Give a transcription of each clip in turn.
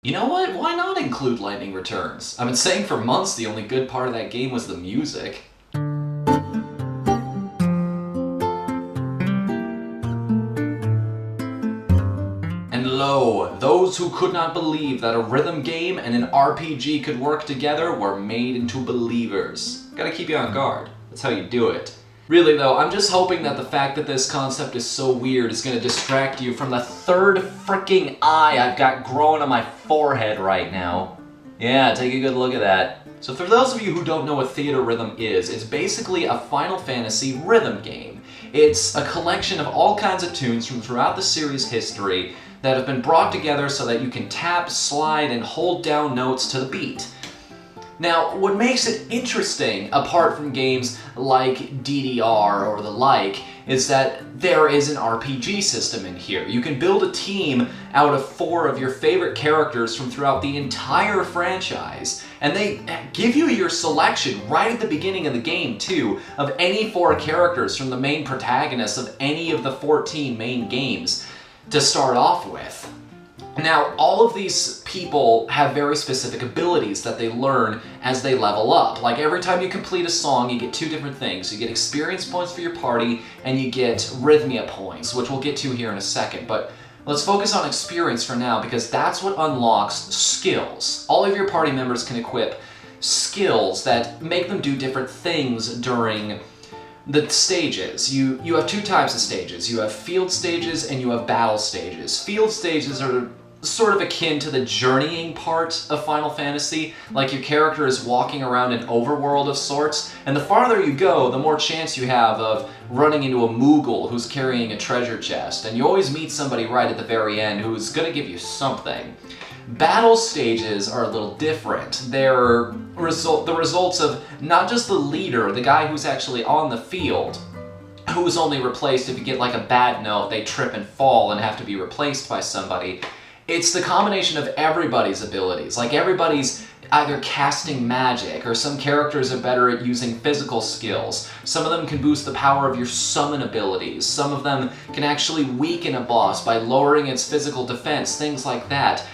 You know what? Why not include lightning returns? I've been saying for months the only good part of that game was the music. And lo, those who could not believe that a rhythm game and an RPG could work together were made into believers. Gotta keep you on guard. That's how you do it. Really though, I'm just hoping that the fact that this concept is so weird is gonna distract you from the third freaking eye I've got growing on my forehead right now. Yeah, take a good look at that. So for those of you who don't know what Theathrhythm is, it's basically a Final Fantasy rhythm game. It's a collection of all kinds of tunes from throughout the series' history that have been brought together so that you can tap, slide, and hold down notes to the beat. Now, what makes it interesting, apart from games like DDR or the like, is that there is an RPG system in here. You can build a team out of 4 of your favorite characters from throughout the entire franchise, and they give you your selection right at the beginning of the game, too, of any 4 characters from the main protagonists of any of the 14 main games to start off with. Now, all of these people have very specific abilities that they learn as they level up. Like every time you complete a song, you get 2 different things. You get experience points for your party, and you get rhythmia points, which we'll get to here in a second. But let's focus on experience for now, because that's what unlocks skills. All of your party members can equip skills that make them do different things during the stages. You have 2 types of stages. You have field stages and you have battle stages. Field stages are sort of akin to the journeying part of Final Fantasy, like your character is walking around an overworld of sorts, and the farther you go, the more chance you have of running into a Moogle who's carrying a treasure chest, and you always meet somebody right at the very end who's gonna give you something. Battle stages are a little different. They're the results of not just the leader, the guy who's actually on the field, who's only replaced if you get like a bad note, they trip and fall and have to be replaced by somebody. It's the combination of everybody's abilities. Like everybody's either casting magic, or some characters are better at using physical skills. Some of them can boost the power of your summon abilities. Some of them can actually weaken a boss by lowering its physical defense, things like that.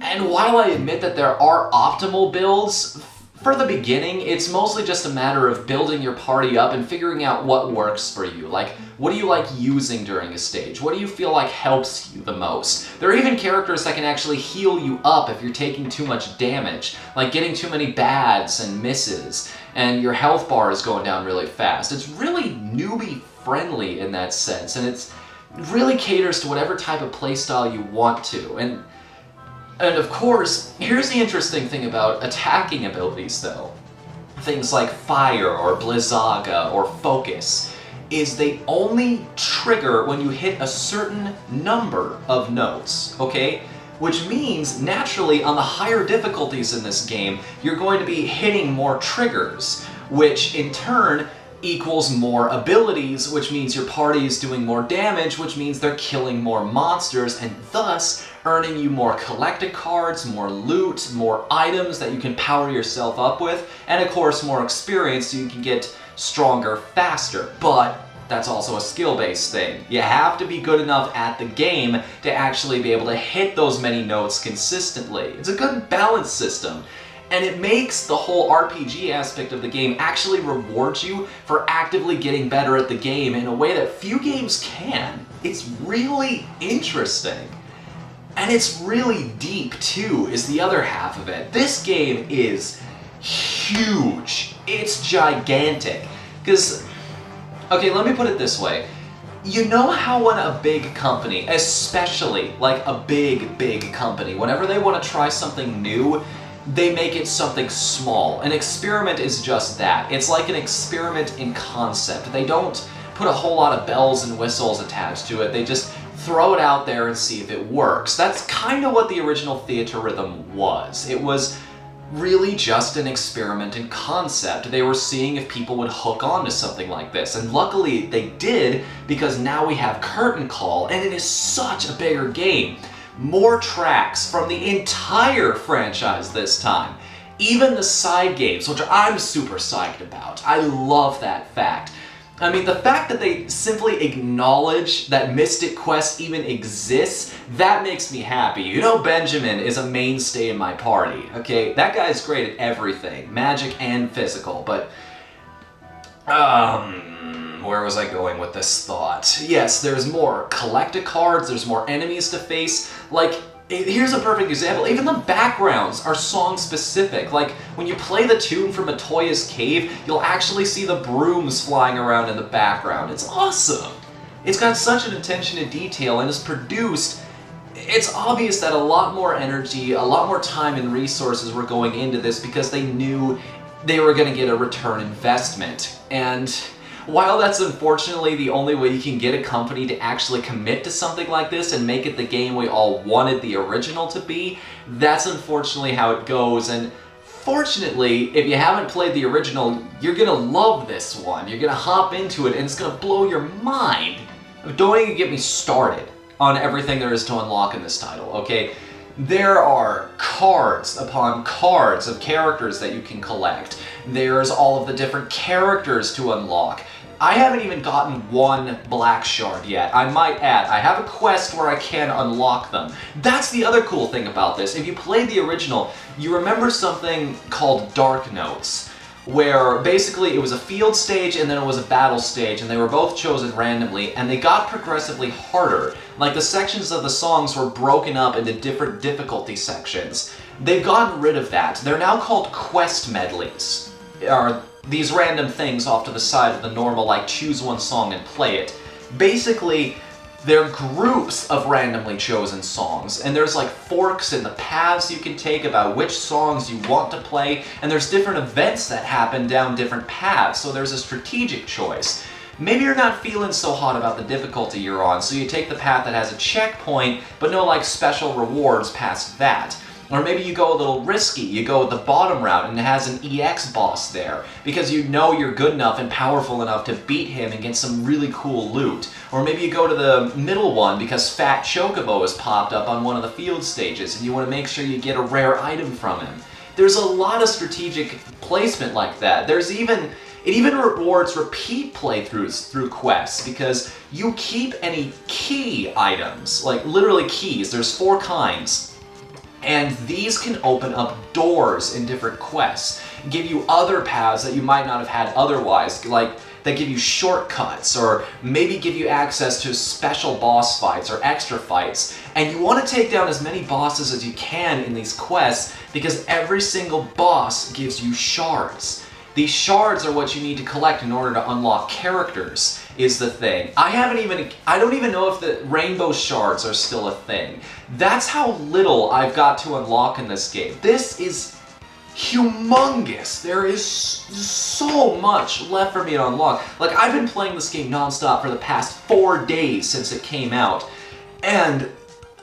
And while I admit that there are optimal builds, for the beginning, it's mostly just a matter of building your party up and figuring out what works for you. Like, what do you like using during a stage? What do you feel like helps you the most? There are even characters that can actually heal you up if you're taking too much damage, like getting too many bads and misses, and your health bar is going down really fast. It's really newbie friendly in that sense, and it really caters to whatever type of playstyle you want to. And of course, here's the interesting thing about attacking abilities though. Things like fire or blizzaga or focus, is they only trigger when you hit a certain number of notes, okay? Which means, naturally, on the higher difficulties in this game, you're going to be hitting more triggers, which in turn equals more abilities, which means your party is doing more damage, which means they're killing more monsters, and thus earning you more collected cards, more loot, more items that you can power yourself up with, and of course more experience so you can get stronger faster. But that's also a skill-based thing. You have to be good enough at the game to actually be able to hit those many notes consistently. It's a good balance system. And it makes the whole RPG aspect of the game actually reward you for actively getting better at the game in a way that few games can. It's really interesting. And it's really deep too, is the other half of it. This game is huge. It's gigantic. Because, okay, let me put it this way. You know how when a big company, especially like a big company, whenever they want to try something new, they make it something small. An experiment is just that. It's like an experiment in concept. They don't put a whole lot of bells and whistles attached to it. They just throw it out there and see if it works. That's kind of what the original Theathrhythm was. It was really just an experiment in concept. They were seeing if people would hook on to something like this, and luckily they did, because now we have Curtain Call, and it is such a bigger game. More tracks from the entire franchise this time. Even the side games, which I'm super psyched about. I love that fact. I mean, the fact that they simply acknowledge that Mystic Quest even exists, that makes me happy. You know Benjamin is a mainstay in my party, okay? That guy's great at everything, magic and physical, but... where was I going with this thought? Yes, there's more collect-a-cards, there's more enemies to face, like... Here's a perfect example. Even the backgrounds are song-specific. Like, when you play the tune from Matoya's Cave, you'll actually see the brooms flying around in the background. It's awesome! It's got such an attention to detail and is produced... It's obvious that a lot more energy, a lot more time and resources were going into this because they knew they were going to get a return investment. And... while that's unfortunately the only way you can get a company to actually commit to something like this and make it the game we all wanted the original to be, that's unfortunately how it goes. And fortunately, if you haven't played the original, you're gonna love this one. You're gonna hop into it and it's gonna blow your mind. Don't even get me started on everything there is to unlock in this title, okay? There are cards upon cards of characters that you can collect. There's all of the different characters to unlock. I haven't even gotten one black shard yet. I might add, I have a quest where I can unlock them. That's the other cool thing about this. If you played the original, you remember something called Dark Notes, where basically it was a field stage and then it was a battle stage, and they were both chosen randomly, and they got progressively harder. Like, the sections of the songs were broken up into different difficulty sections. They've gotten rid of that. They're now called quest medleys. Are these random things off to the side of the normal, like, choose one song and play it. Basically, they're groups of randomly chosen songs, and there's like forks in the paths you can take about which songs you want to play, and there's different events that happen down different paths, so there's a strategic choice. Maybe you're not feeling so hot about the difficulty you're on, so you take the path that has a checkpoint, but no like special rewards past that. Or maybe you go a little risky, you go with the bottom route and it has an EX boss there, because you know you're good enough and powerful enough to beat him and get some really cool loot. Or maybe you go to the middle one because Fat Chocobo has popped up on one of the field stages and you want to make sure you get a rare item from him. There's a lot of strategic placement like that. It even rewards repeat playthroughs through quests, because you keep any key items, like literally keys, there's 4 kinds. And these can open up doors in different quests, give you other paths that you might not have had otherwise, like that give you shortcuts, or maybe give you access to special boss fights or extra fights. And you want to take down as many bosses as you can in these quests, because every single boss gives you shards. These shards are what you need to collect in order to unlock characters, is the thing. I don't even know if the rainbow shards are still a thing. That's how little I've got to unlock in this game. This is humongous. There is so much left for me to unlock. Like, I've been playing this game nonstop for the past 4 days since it came out, and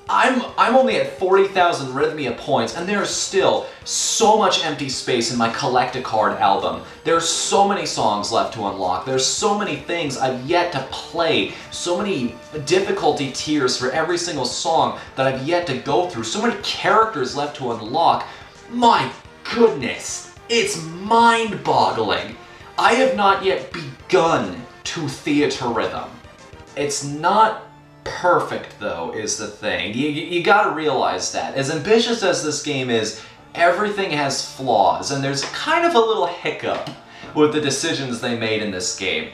I'm only at 40,000 Rhythmia points, and there's still so much empty space in my collect-a-card album. There's so many songs left to unlock. There's so many things I've yet to play. So many difficulty tiers for every single song that I've yet to go through. So many characters left to unlock. My goodness, it's mind-boggling. I have not yet begun to Theathrhythm. It's not perfect, though, is the thing. You gotta realize that. As ambitious as this game is, everything has flaws, and there's kind of a little hiccup with the decisions they made in this game.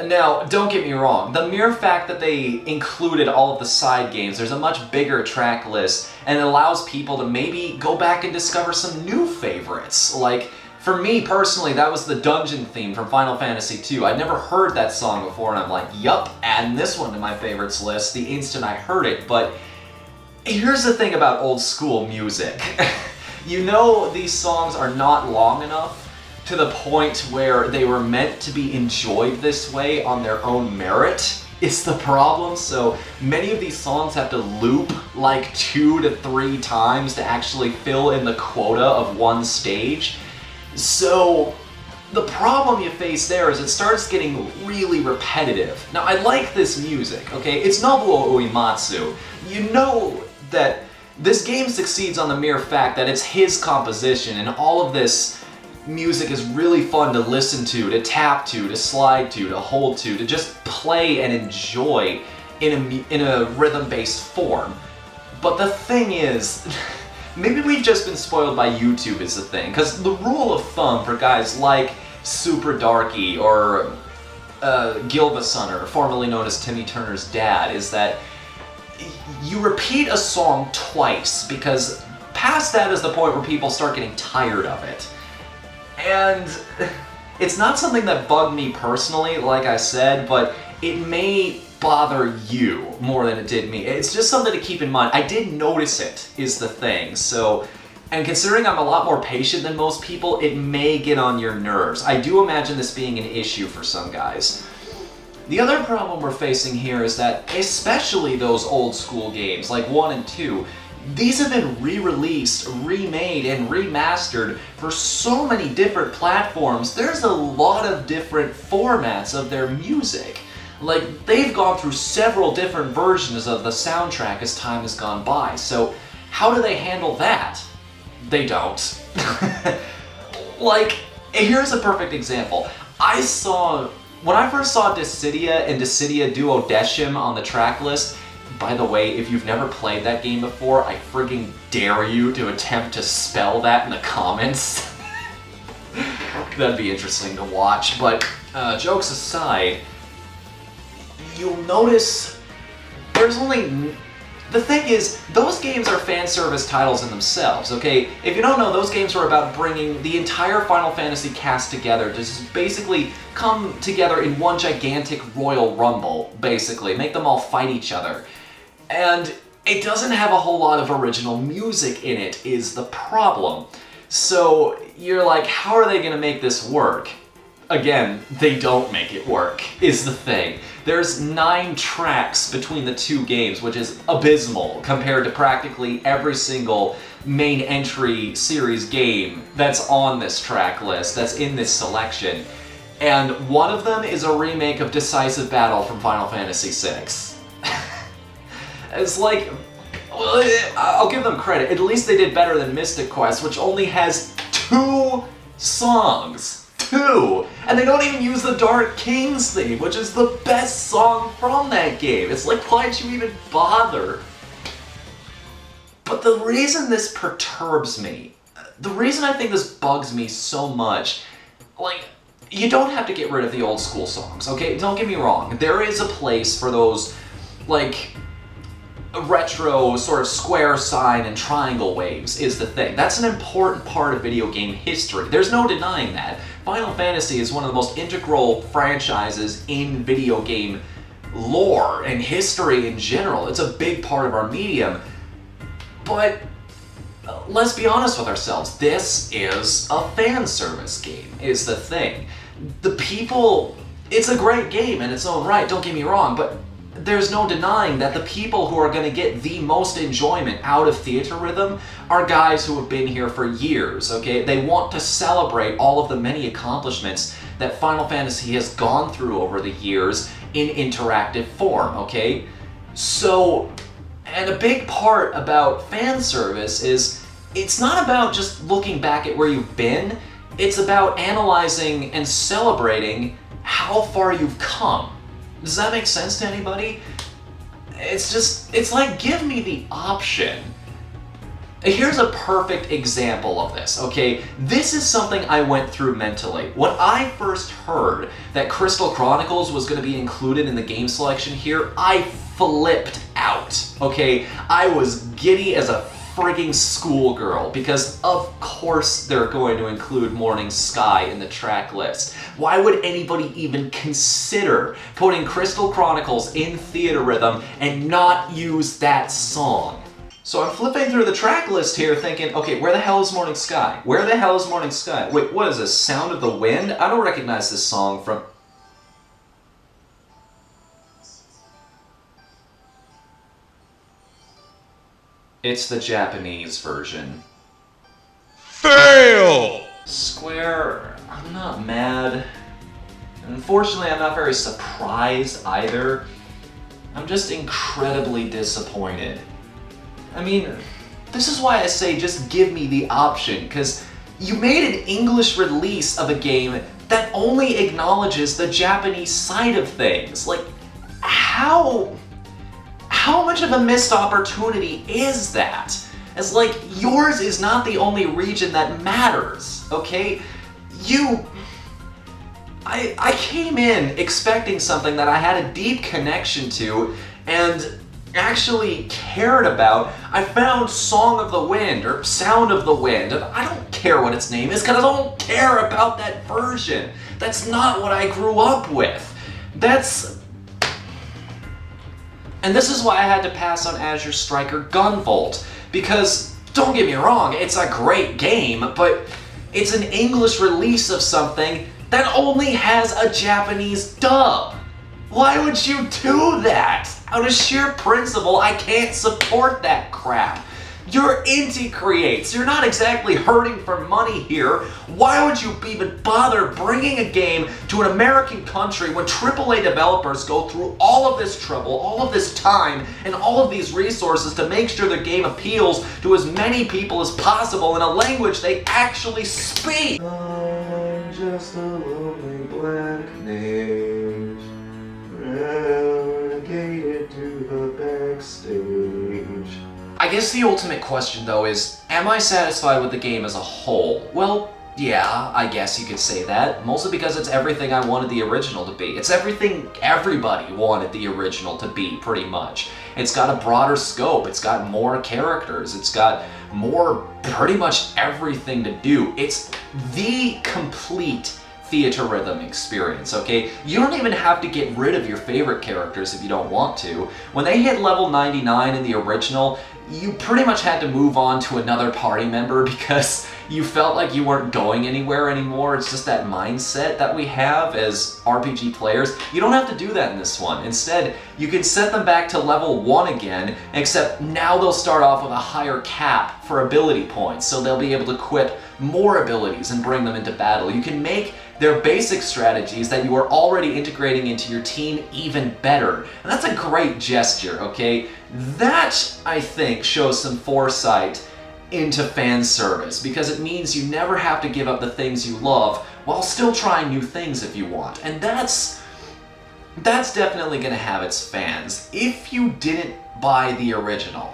Now, don't get me wrong, the mere fact that they included all of the side games, there's a much bigger track list, and it allows people to maybe go back and discover some new favorites. Like, for me personally, that was the dungeon theme from Final Fantasy II. I'd never heard that song before, and I'm like, yup, adding this one to my favorites list the instant I heard it. But here's the thing about old school music. You know these songs are not long enough to the point where they were meant to be enjoyed this way on their own merit. It's the problem. So many of these songs have to loop like 2 to 3 times to actually fill in the quota of one stage. So the problem you face there is it starts getting really repetitive. Now, I like this music, okay? It's Nobuo Uematsu. You know that this game succeeds on the mere fact that it's his composition, and all of this music is really fun to listen to tap to slide to hold to just play and enjoy in a rhythm-based form. But the thing is, maybe we've just been spoiled by YouTube is the thing, because the rule of thumb for guys like Super Darky or Gilvasunner, formerly known as Timmy Turner's dad, is that you repeat a song twice, because past that is the point where people start getting tired of it. And it's not something that bugged me personally, like I said, but it may bother you more than it did me. It's just something to keep in mind. I did notice it, is the thing. So, and considering I'm a lot more patient than most people, it may get on your nerves. I do imagine this being an issue for some guys. The other problem we're facing here is that, especially those old school games like 1 and 2, these have been re-released, remade, and remastered for so many different platforms. There's a lot of different formats of their music. Like, they've gone through several different versions of the soundtrack as time has gone by, so how do they handle that? They don't. Like, here's a perfect example. When I first saw Dissidia and Dissidia Duodecim on the track list, by the way, if you've never played that game before, I friggin' dare you to attempt to spell that in the comments. That'd be interesting to watch, but jokes aside, you'll notice the thing is, those games are fan service titles in themselves, okay? If you don't know, those games were about bringing the entire Final Fantasy cast together to just basically come together in one gigantic Royal Rumble, basically. Make them all fight each other. And it doesn't have a whole lot of original music in it, is the problem. So you're like, how are they gonna make this work? Again, they don't make it work, is the thing. There's 9 tracks between the two games, which is abysmal compared to practically every single main entry series game that's on this track list, that's in this selection. And one of them is a remake of Decisive Battle from Final Fantasy VI. It's like, well, I'll give them credit. At least they did better than Mystic Quest, which only has 2 songs. 2! And they don't even use the Dark King's theme, which is the best song from that game. It's like, why'd you even bother? But the reason this perturbs me, the reason I think this bugs me so much, like, you don't have to get rid of the old school songs, okay? Don't get me wrong. There is a place for those, like, retro sort of square sign and triangle waves is the thing. That's an important part of video game history. There's no denying that. Final Fantasy is one of the most integral franchises in video game lore and history in general. It's a big part of our medium. But let's be honest with ourselves. This is a fan service game, is the thing. The people, it's a great game in its own right, don't get me wrong, but there's no denying that the people who are going to get the most enjoyment out of Theathrhythm are guys who have been here for years, okay? They want to celebrate all of the many accomplishments that Final Fantasy has gone through over the years in interactive form, okay? So, and a big part about fan service is, it's not about just looking back at where you've been, it's about analyzing and celebrating how far you've come. Does that make sense to anybody? It's like, give me the option. Here's a perfect example of this, okay? This is something I went through mentally. When I first heard that Crystal Chronicles was going to be included in the game selection here, I flipped out, okay? I was giddy as a frigging schoolgirl, because of course they're going to include Morning Sky in the track list. Why would anybody even consider putting Crystal Chronicles in Theathrhythm and not use that song? So I'm flipping through the track list here thinking, okay, where the hell is Morning Sky? Where the hell is Morning Sky? Wait, what is this, Sound of the Wind? I don't recognize this song from... It's the Japanese version. Fail! Square, I'm not mad. Unfortunately, I'm not very surprised either. I'm just incredibly disappointed. I mean, this is why I say just give me the option, because You made an English release of a game that only acknowledges the Japanese side of things. Like, how much of a missed opportunity is that? As like, yours is not the only region that matters, okay? I came in expecting something that I had a deep connection to and actually cared about. I found Song of the Wind, or Sound of the Wind, and I don't care what its name is because I don't care about that version. That's not what I grew up with. And this is why I had to pass on Azure Striker Gunvolt, because, don't get me wrong, it's a great game, but it's an English release of something that only has a Japanese dub. Why would you do that? Out of sheer principle, I can't support that crap. You're indie creates. You're not exactly hurting for money here. Why would you even bother bringing a game to an American country when AAA developers go through all of this trouble, all of this time, and all of these resources to make sure the game appeals to as many people as possible in a language they actually speak? I'm just a lonely black mage, relegated to the backstage. I guess the ultimate question, though, is, am I satisfied with the game as a whole? Well, yeah, I guess you could say that, mostly because it's everything I wanted the original to be. It's everything everybody wanted the original to be, pretty much. It's got a broader scope, it's got more characters, it's got more pretty much everything to do. It's the complete Theathrhythm experience, okay? You don't even have to get rid of your favorite characters if you don't want to. When they hit level 99 in the original, you pretty much had to move on to another party member because you felt like you weren't going anywhere anymore. It's just that mindset that we have as RPG players. You don't have to do that in this one. Instead, you can set them back to level 1 again, except now they'll start off with a higher cap for ability points, so they'll be able to equip more abilities and bring them into battle. You can make their basic strategies that you are already integrating into your team even better. And that's a great gesture, okay? That, I think, shows some foresight into fan service, because it means you never have to give up the things you love while still trying new things if you want. And that's definitely gonna have its fans. If you didn't buy the original,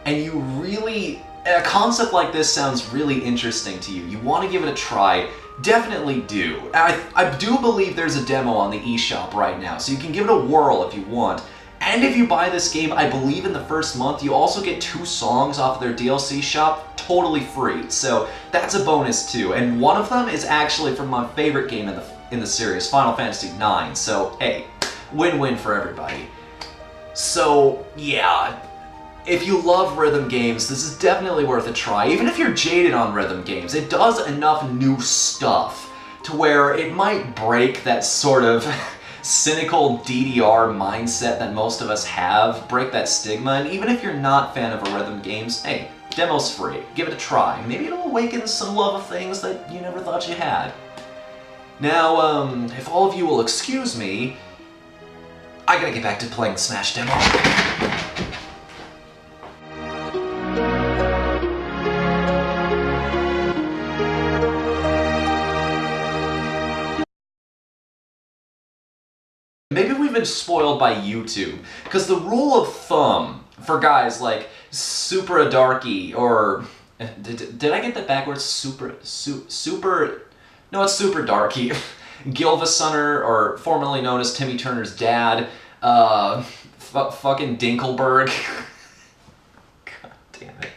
and you really, a concept like this sounds really interesting to you, you want to give it a try, definitely do. I do believe there's a demo on the eShop right now, so you can give it a whirl if you want. And if you buy this game, I believe in the first month, you also get 2 songs off of their DLC shop, totally free. So that's a bonus too. And one of them is actually from my favorite game in the series, Final Fantasy IX. So hey, win-win for everybody. So yeah, if you love rhythm games, this is definitely worth a try. Even if you're jaded on rhythm games, it does enough new stuff to where it might break that sort of cynical DDR mindset that most of us have, break that stigma, and even if you're not a fan of rhythm games, hey, demo's free. Give it a try. Maybe it'll awaken some love of things that you never thought you had. Now, if all of you will excuse me, I gotta get back to playing the Smash demo. Maybe we've been spoiled by YouTube, because the rule of thumb for guys like Super Darky, or did I get that backwards? Super, no, it's Super Darky. Gilvasunner, or formerly known as Timmy Turner's dad, fucking Dinkelberg. God damn it.